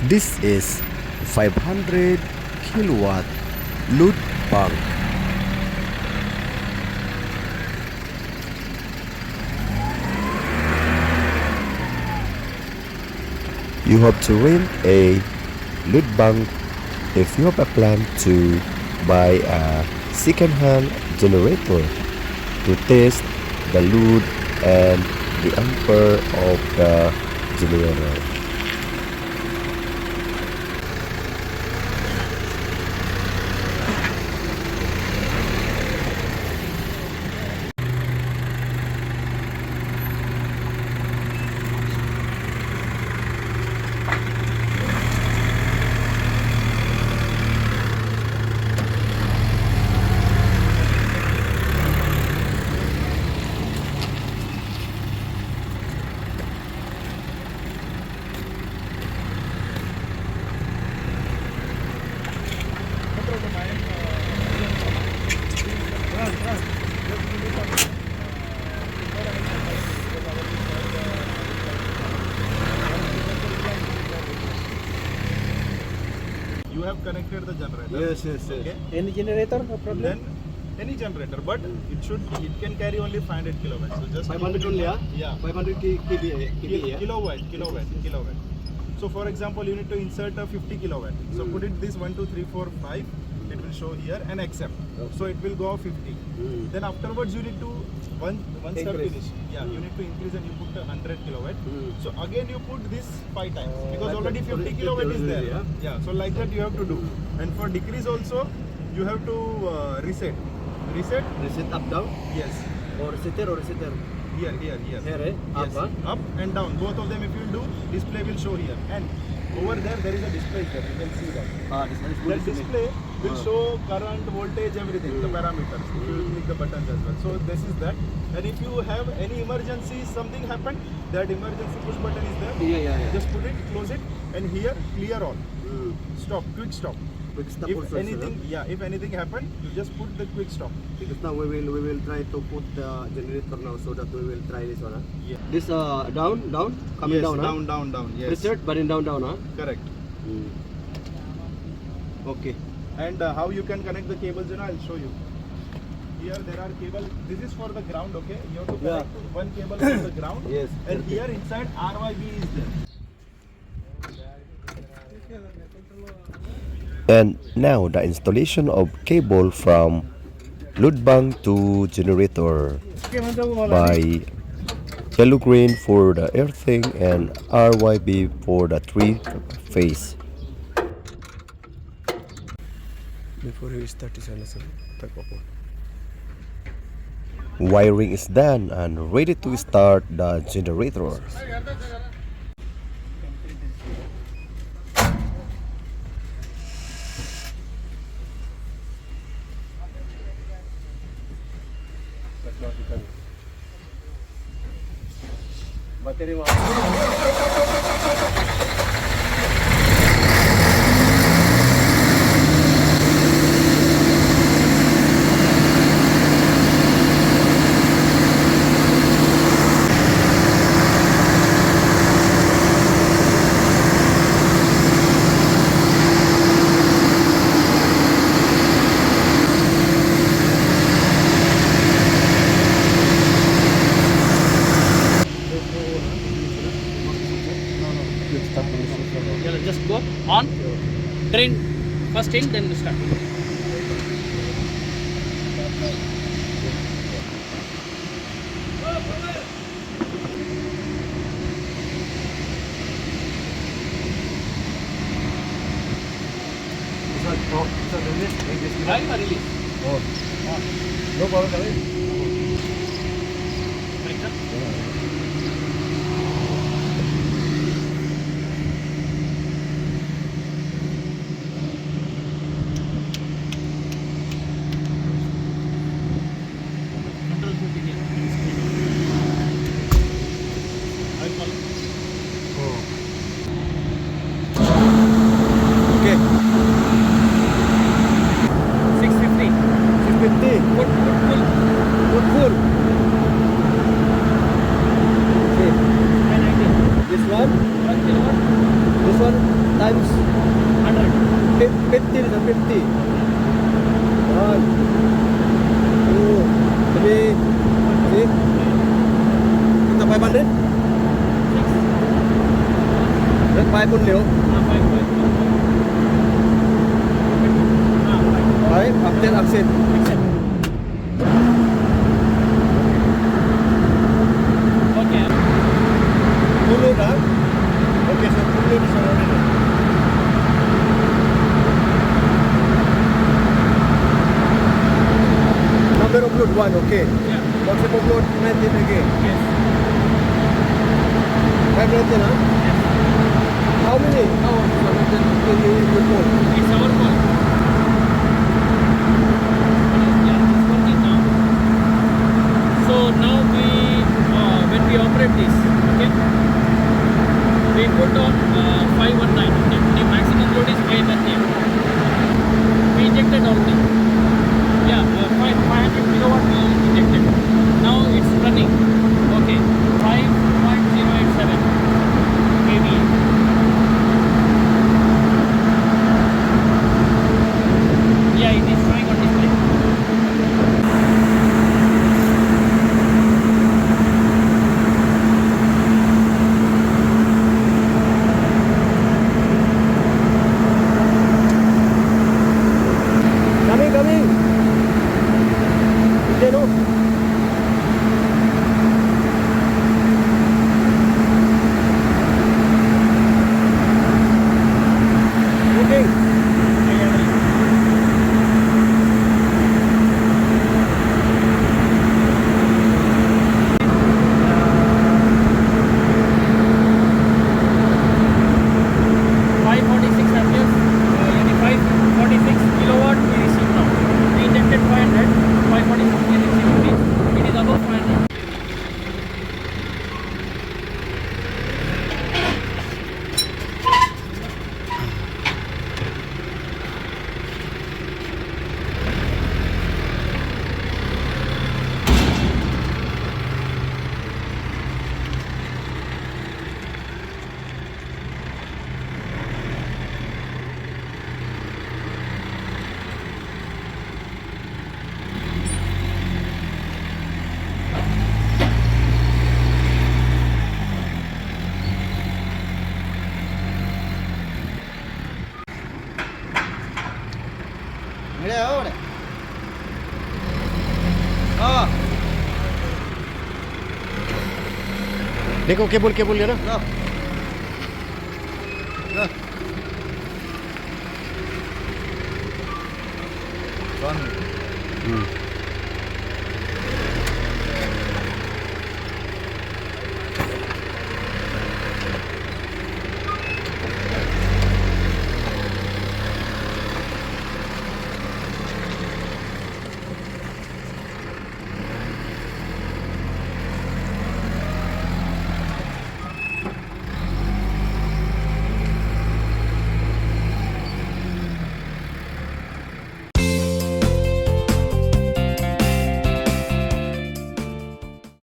This is 500 kilowatt load bank. You have to rent a load bank if you have a plan to buy a second-hand generator to test the load and the ampere of the generator. You have connected the generator. Yes. Okay. Any generator, no problem. Then any generator, but it can carry only 500 kilowatts. So just 500 only, yeah? Yeah. 500 kVA, yeah? Kilowatt. So for example, you need to insert a 50 kilowatt. So put it this 1, 2, 3, 4, 5. It will show here and accept. Okay. So it will go 50. Then afterwards you need to once step Increase. finish. Yeah, you need to increase and you put 100 kilowatt. So again you put this 5 times because like already that, 50 50 kilowatt is there. already, Yeah. So like that you have to do. And for decrease also you have to reset. Reset. Reset up, down? Yes. Or resetter or resetter? Here. Here, eh? Yes. Up, Up and down. Both of them if you do, display will show here. And over there is a display here. You can see that. This one is full That display will show current, voltage, everything, the parameters. If you click the buttons as well. So this is that. And if you have any emergency, something happened, that emergency push button is there. Yeah. Just put it, close it, and here clear all. Stop, quick stop. Quick stop If also, anything, if anything happened, you just put the quick stop. because now we will try to put the generator now so that we will try this one. Huh? Yeah. This down, coming Yes, down, down. Yes. Reset, but in down, huh? Correct. Okay. And how you can connect the cables, I'll show you. Here there are cables. This is for the ground, okay? You have to connect one cable for the ground. Yes. And here inside RYB is there. And now the installation of cable from load bank to generator by yellow green for the earthing and RYB for the 3-phase. Before we start this one, Wiring is done and ready to start the generator. battery mo. Just go on, train first in, then start. Drive or release? No problem, kami. Correct, sir? Control should be here. I follow. Okay. 650. 650. Put. 500? Red 5 only, oh. 5 after accent. Okay. Full load, huh? Okay, so full load is already there. Number of load 1, okay. Yeah. Concept of load 19 again. Yes. 519, huh? Yes. How many hours can you report? It's our call. Yeah, it's working now. So now when we operate this, okay, we put on 519. Okay, the maximum load is 519. We injected already. Yeah, 500 kilowatt we injected. Now it's running. Okay, 5.087 kVA. Yeah, it is showing on display. Coming. Okay, no? Okay. Five 46 amperes, yani 546 kilowatt we receive now. We injected 500, 546 we received. It is above 500. देखो cable ये ना One.